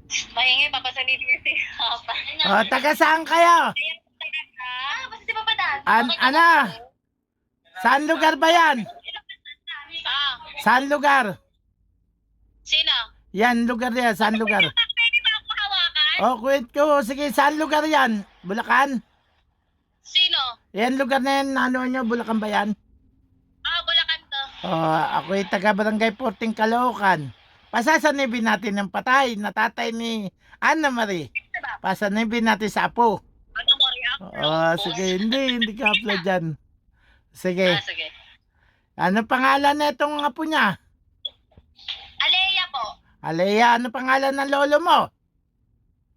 Mahingi, papasalid niya si Papa. O, taga saan kayo? Basta si Papa Dan. Ano? Saan lugar ba yan? Saan lugar? Sino? Yan, lugar yan. Saan lugar? Pwede ba ako hawakan? O, kwent ko. Sige, saan lugar yan? Bulacan? Sino? Yan lugar na yan. Ano nyo? Bulacan ba yan? Bulacan to. O, ako'y taga Barangay 14 Caloocan. Pasasanibin natin ng patay na tatay ni Ana Marie. Pasanibin natin sa apo. Ano mo react? O, sige. Hindi ka upload dyan. Sige. Sige. Ano pangalan na itong apo niya? Alea po. Alea, ano pangalan ng lolo mo?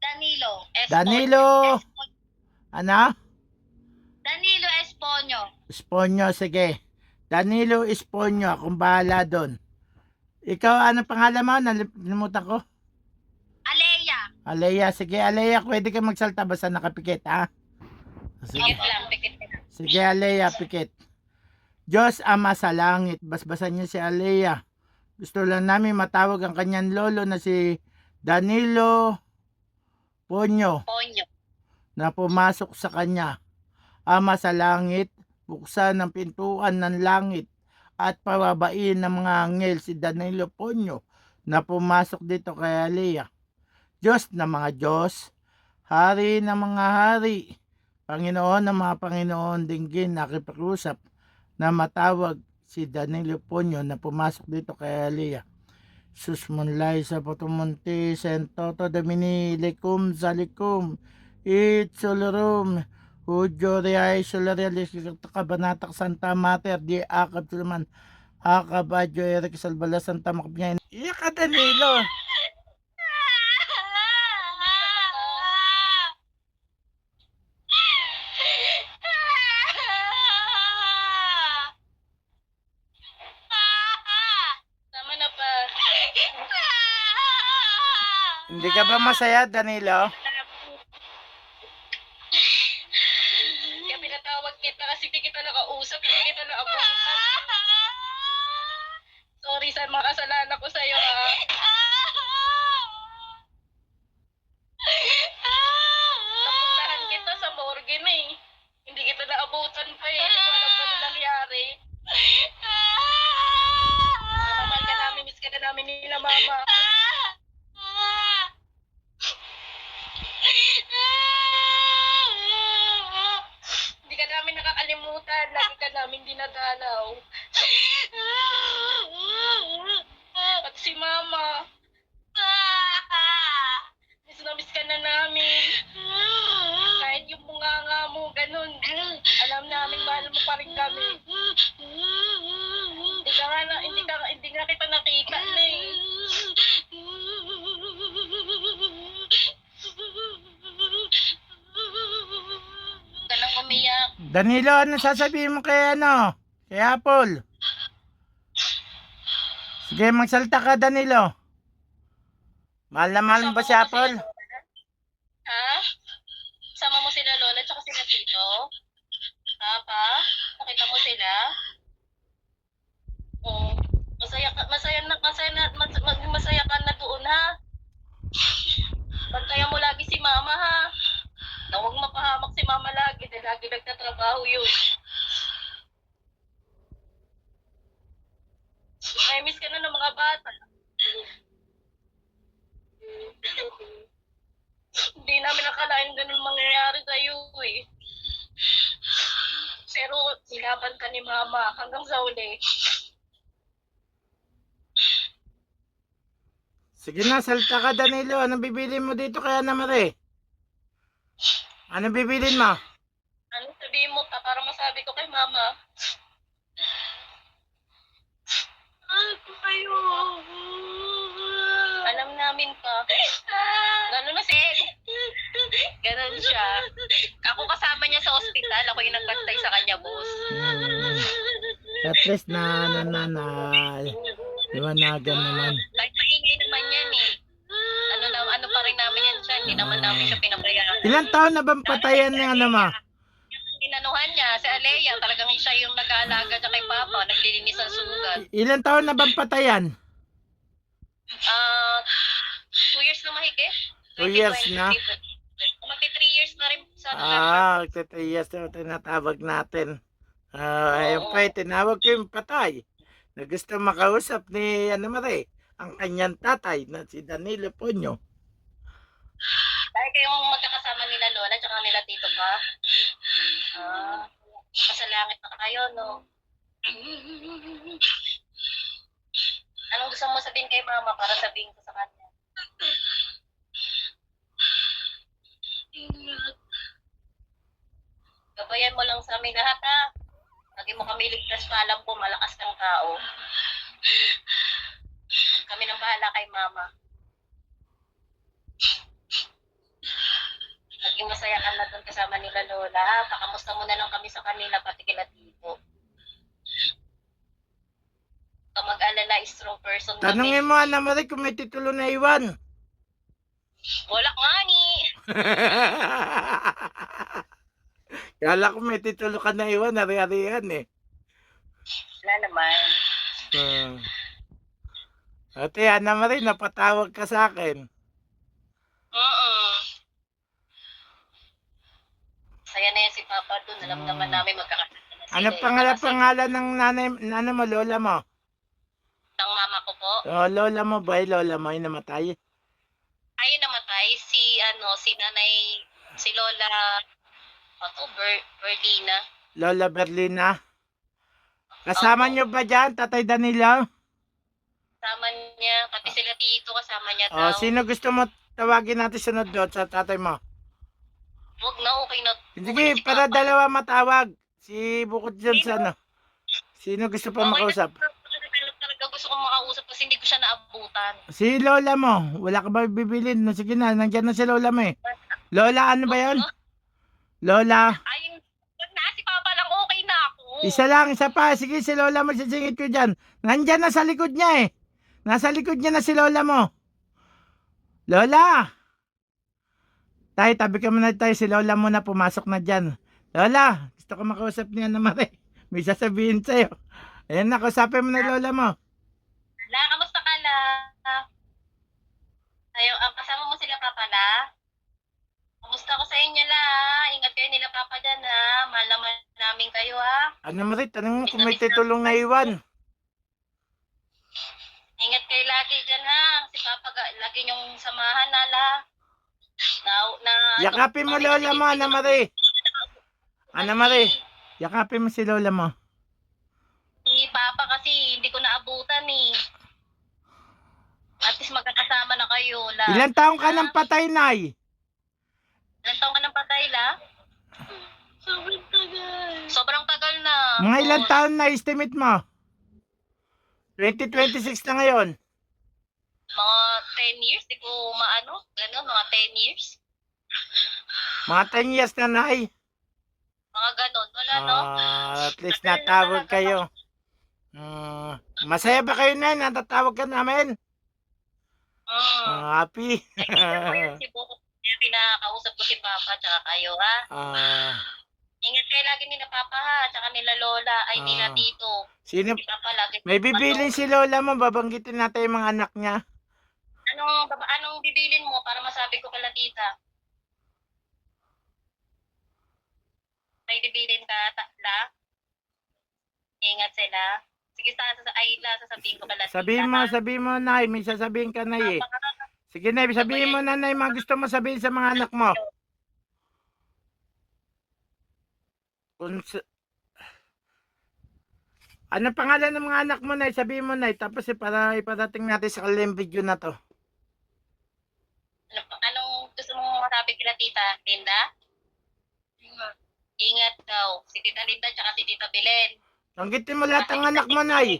Danilo. Danilo. Ano? Danilo Esponyo. Esponyo, sige. Danilo Esponyo, akong bahala doon. Ikaw, ano pangalan mo? Nalimutan ko. Alea. Alea, sige. Alea, pwede ka magsalta basta nakapikit, ha? Sige, Pikit na. sige Alea, pikit. Diyos Ama sa langit, basbasan niyo si Alea. Gusto lang namin matawag ang kanyang lolo na si Danilo Ponyo Ponyo. na pumasok sa kanya. Ama sa langit, buksan ang pintuan ng langit at pababain ng mga anghel si Danilo Ponyo na pumasok dito kay Alea. Diyos na mga Diyos, Hari ng mga hari, Panginoon ng mga Panginoon, dinggin nakipakusap na matawag si Danilo Ponyo na pumasok dito kay Alea. Sus munlay sa patumunti, sentoto domini, likum salikum, itsulurum, Hudyo Riay Solarialis Kabanatak Santa Mater di Akab Sulaman Akabadyo Eric Salbala Santa Makapnyan. Iya ka Danilo. Tama na pa. Hindi ka ba masaya Danilo? Kaya pinatawag kita kasi di kita nakausap, hindi kita naabutan. Sorry sa mga kasalanan ko sa'yo, ha. Napuntahan kita sa morgue na eh. Hindi kita naabutan pa eh. Hindi ko alam kung ano nangyari. Mahal ka namin, miss ka na namin nila mama. Hindi ka namin nakakalimutan. Lagi ka namin dinadalaw. At si mama. Miss ka na namin. Kahit yung bunganga mo, ganun. Alam namin, mahal mo pa rin kami. Hindi nga kita nakita na eh. Ka nang umiyak. Danilo, ano sasabihin mo kay ano? Kay Apple? Sige, magsalta ka Danilo. Mahal na mahal mo ba si Apple? Ha? Sama mo sila lola at sila tito? Ha, pa? Nakita mo sila? Oo. Masaya ka na doon, ha? Bantayan mo lagi si mama, ha? Na huwag mapahamak si mama lagi dahil lagi nagtatrabaho yun. May miss ka na ng mga bata. Hindi namin nakalain ganun mangyayari sa'yo eh. Pero nilaban ka ni mama hanggang sa uli. Sige na, salta ka Danilo. Anong bibilin mo dito kay Ana Marie? Anong bibilin mo? Ano sabihin mo pa para masabi ko kay mama? Ako kayo. Alam namin pa. Gano'n na si Ganon siya. Ako kasama niya sa ospital. Ako yung nagbantay sa kanya, boss. At least liwanagan naman. Kahit maingay naman yan eh. Ano pa rin namin yan siya. Hindi naman namin siya pinabayaan. Ilang taon na bang patayan ng ano mo? Inanuhan niya, si Alea, talagang siya yung nag-aalaga niya kay Papa, naglilinis ng sugat. Ilang taon na bang patayan? 2 years na mahigit. eh. 2 years na. Magti 3 years na rin sa November. 3 years na tinatawag natin. Ayun Oo. pa, tinawag ko yung patay na gusto makausap ni ang kanyang tatay na si Danilo Ponyo. Dahil kayong magkakasama nila Lola tsaka nila Tito pa. Masalangit na kayo, no? Anong gusto mo sabihin kay Mama para sabihin ko sa kanya? Gabayan mo lang sa amin lahat, ha? Lagi mo kami ligtas pa, alam ko malakas kang tao. Kami nang bahala kay Mama. Naging masaya ka na doon kasama nila Lola, ha? Pakamusta mo na lang kami sa kanila, pati kila Tito. Huwag ka mag-alala, strong person kami. Tanungin mo, Ana Marie, kung may titulo na iwan. Wala nga ni. Kala ko may titulo ka na iwan, ari-arihan eh. Wala naman. Ate, Ana Marie, napatawag ka sa akin. Saya na yan si Papa doon. Alam naman namin magkakasama na sila. Ano pangalan ng nanay mo, lola mo? Ng mama ko po. Lola mo ba? Lola mo ay namatay? Ay, namatay si nanay, si Lola, Berlina. Lola Berlina? Kasama niyo ba dyan, Tatay Danilo? Kasama niya, pati sila Tito kasama niya daw. Sino gusto mo tawagin natin sunod doon sa tatay mo? Huwag na, okay na. Sige, para dalawa matawag. Si Bukod dyan sa ano. Sino gusto pa makausap? Talaga gusto kong makausap kasi hindi ko siya naabutan. Si Lola mo. Wala ka ba bibilin? Sige na, nandiyan na si Lola mo eh. Lola, ano ba yan? Lola. Ay, wag na, si Papa lang okay na ako. Isa lang, isa pa. Sige, si Lola mo, sisingit ko dyan. Nandiyan na sa likod niya eh. Nasa likod niya na si Lola mo. Lola! Tay, tabi ka muna tayo. Si Lola mo na pumasok na dyan. Lola, gusto ko makausap niya na Marie. May sasabihin sa'yo. Ayan na, kausapin mo na Lola mo. La, kamusta ka la? Kasama mo sila Papa la? Kamusta ko sa inyo la? Ingat kayo nila Papa dyan ha. Mahal naman namin kayo ha. Ano Marie, tanong mo kung may titulong na iwan. Ingat kayo lagi dyan ha. Si Papa lagi niyong samahan na la. Yakapin mo Lola mo, Ana Marie. Ana Marie, yakapin mo si Lola mo. Si Papa kasi hindi ko naabutan eh. At least magkakasama na kayo la. Ilang taong ka nang patay, Nay? Ilang taong ka nang patay la? Sobrang tagal. Sobrang tagal na. Mga ilang taon na estimate mo? 2026 na ngayon. Mga 10 years, di ko maano, gano'n, mga 10 years. Mga 10 years na, Nay. Mga gano'n, wala no? At least natawag kayo. Masaya ba kayo, Nay? Natatawag ka namin? Happy. Si Buko, kaya pinakausap ko si Papa, tsaka kayo ha. Ingat kayo lagi nila Papa ha, tsaka nila Lola, ay nila Tito. Sino? Si Papa lagi. May bibilin si Lola mo, babanggitin natin yung mga anak niya. Anong bibilin mo para masabi ko kala tita? May bibilin ka, la? Ingat sila. Sige, sasabihin ko kala tita. Sabihin mo, Nay. May sasabihin ka, Nay eh. Sige, Nay. Sabihin mo na, Nay, mga gusto mo sabihin sa mga anak mo. Ano pangalan ng mga anak mo, Nay? Sabihin mo, Nay. Tapos para iparating natin sa kanilang video na to. Anong gusto mong masabi kila tita? Linda? Ingat daw. Si Tita Linda tsaka si Tita Belen. Banggitin mo lahat ng anak mo, Nay.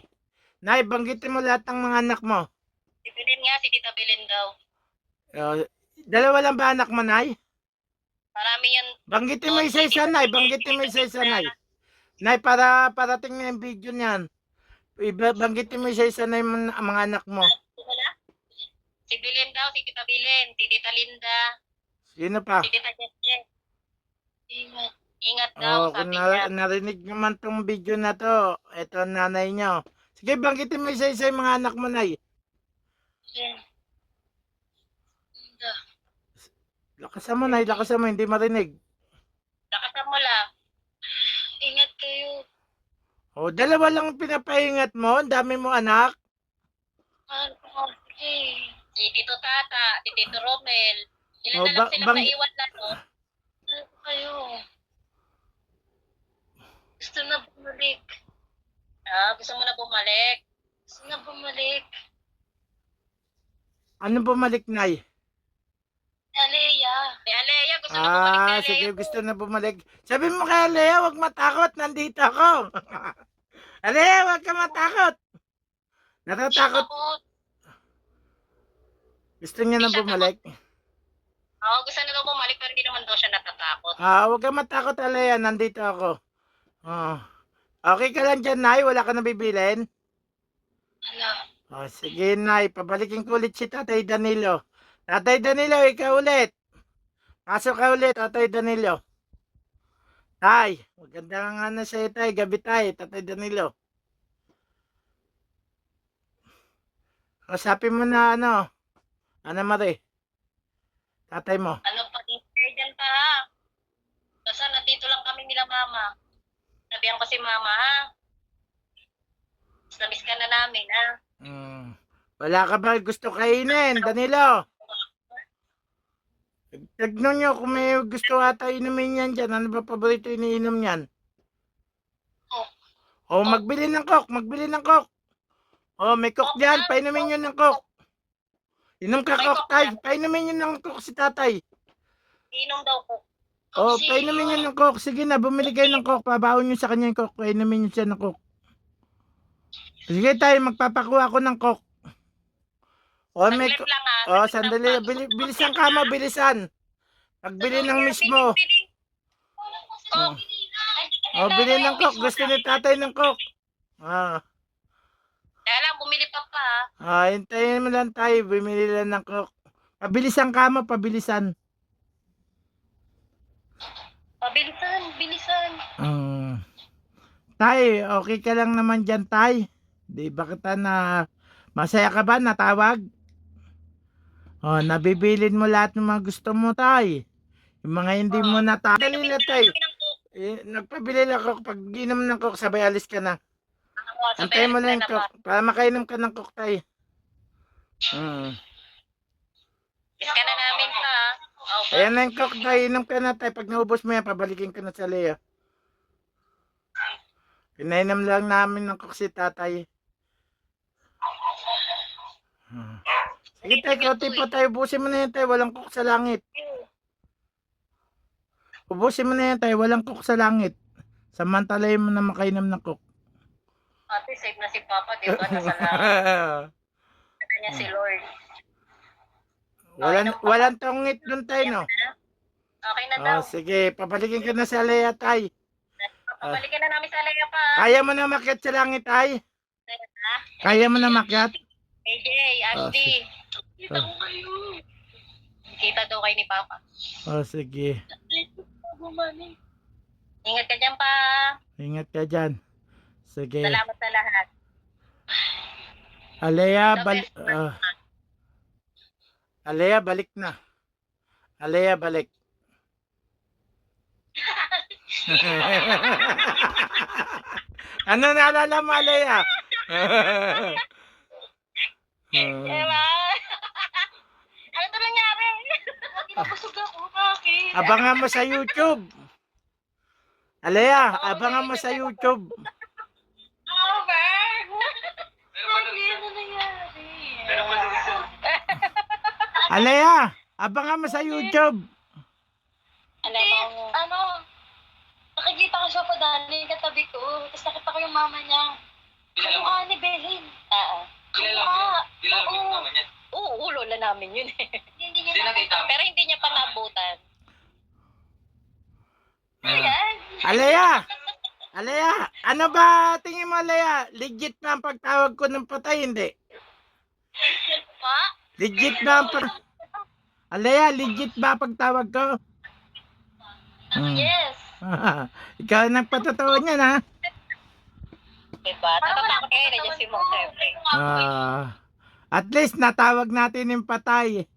Nay, banggitin mo lahat ng mga anak mo. Si Belen nga, si Tita Belen daw. Dalawa lang ba anak mo, Nay? Marami yan. Banggitin mo isa-isa, Nay. Banggitin mo isa-isa, Nay. Nay, para parating na yung video niyan. Banggitin mo isa-isa na yung mga anak mo. Si Belen daw, si Tita Belen, si Tita Linda. Sino pa? Si Tita Jesse. Ingat daw, sabi niya. Narinig naman tong video na to. Ito ang nanay nyo. Sige, banggitin mo isa-isa yung mga anak mo, Nay. Lakasan mo, Nay. Lakasan mo, hindi marinig. Lakasan mo lang. Ingat kayo. O, dalawa lang pinapahingat mo. Ang dami mo, anak. Mahal ko nga sila eh. Si Tito Tata, si Tito Romel. Ilan Oh, na lang silang naiwan na, no? Mahal ko kayo. Gusto na bumalik. Gusto mo na bumalik? Gusto na bumalik. Ano bumalik, Nay? Alea. Si Alea, gusto na bumalik ni Alea. Sige, gusto na bumalik. Sabi mo kay Alea, huwag matakot. Nandito ako. Alea, huwag ka matakot. Natatakot. Gusto niya na bumalik. Oo, gusto na daw bumalik pero hindi naman daw siya natatakot. Huwag ka matakot, Alea. Nandito ako. Okay ka lang dyan, Nay? Wala ka na bibilin? Wala. Sige, Nay. Pabalikin ko ulit si Tatay Danilo. Tatay Danilo, ikaw ulit. Pasok ka ulit, Tatay Danilo. Tay, maganda nga na sa'yo, Tay. Gabi, Tay. Tatay Danilo. Kasapin mo na ano. Ana Marie. Tatay mo. Ano pa, dyan pa ha? Basta nandito lang kami nila mama. Sabihan ko si mama ha? Basta miss ka na namin ha? Wala ka ba gusto kainin, Danilo? Tignan nyo kung may gusto ata inumin yan dyan. Ano ba paborito iniinom yan? Magbili ng Coke. Magbili ng Coke. May Coke dyan. Painumin nyo ng Coke. Inom ka Coke, Tay. Painumin nyo ng Coke si Tatay. Inom daw ko. Painumin nyo ng Coke. Sige na, bumili kayo ng Coke. Pabaon nyo sa kanya yung Coke. Painumin nyo siya ng Coke. Sige, Tay. Magpapakuha ako ng Coke. May Saglit lang ha? sandali. Bilisan ka mo, bilisan. Pagbili ng mismo. Bili ng Coke. Gusto ni Tatay ng Coke. Kaya lang, bumili pa ha? Hintayin mo lang tayo. Bumili lang ng Coke. Pabilisan ka mo, pabilisan. Bilisan. Tay, okay ka lang naman dyan, Tay. Di ba kita na... Masaya ka ba? Natawag? Nabibilin mo lahat ng mga gusto mo, Tay. Yung mga hindi mo natawag. Dali na, Tay. Nagpabili lang ako. Pag inom ng Coke, sabay alis ka na. Antay mo lang yung Coke. Para makainom ka ng Coke, Tay. Miss ka na namin ha? Ayan na yung Coke, Tay. Inom ka na, Tay. Pag naubos mo yan, pabalikin ka na sa Lea. Pinainom lang namin ng Coke si Tatay. Sige, Tay. Kauti pa, Tay. Ubusin mo na yan, Tay. Walang Coke sa langit. Ubusin mo na yan, Tay. Walang Coke sa langit. Samantalayin mo na makainom ng Coke. Ate, safe na si Papa, di ba? Nasa langit. Nasa niya si Lord. Walang tongit dun, Tay, no? Okay na daw. Sige, pabalikin ka na sa Lea, Tay. Pabalikin na namin sa Alea pa. Kaya mo na makyat sa langit, Tay? Kaya mo na makyat? AJ, Ashley. Kita ko kayo. Kita daw kayo ni Papa. Sige. Ingat ka dyan pa. Ingat ka dyan. Sige. Salamat sa lahat. Alea, balik na. Alea, balik. Ano naalala mo, Alea? Diba? Ano to nangyari? Napusog ako. Bakit? Abangan mo sa YouTube. Alea, abangan mo sa YouTube. Over! Bakit? Ano nangyari? Alea, abangan mo sa YouTube. Alam mo. Nakikita ko siya pa dali katabi ko. Tapos nakita ko yung mama niya. Kamukha ni Belen. Oo. Kilala mo yung mama niya? Oo, lola namin yun eh. Hindi niya nakita. Pero hindi niya pa nabutan. Alea, ano ba tingin mo, Alea? Legit ba ang pagtawag ko ng patay, hindi? Pa? Legit ba ang Alea, legit ba ang pagtawag ko? Yes. Ikaw ang nagpatotoo niyan, ha? Diba? Natatakot kayo na dyan si Mong Tepe. At least natawag natin yung patay.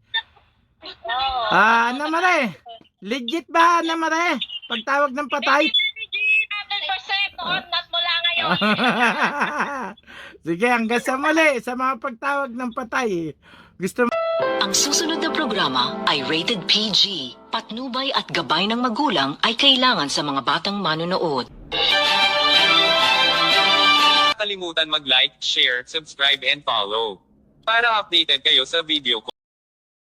Oo. Ana Mare, legit ba Ana Mare? Pagtawag ng patay? 100% noon at mula ngayon. Sige, hanggang sa muli sa mga pagtawag ng patay. Gusto Ang susunod na programa ay rated PG. Patnubay at gabay ng magulang ay kailangan sa mga batang manonood. Kalimutan mag-like, share, subscribe and follow. Para updated kayo sa video ko.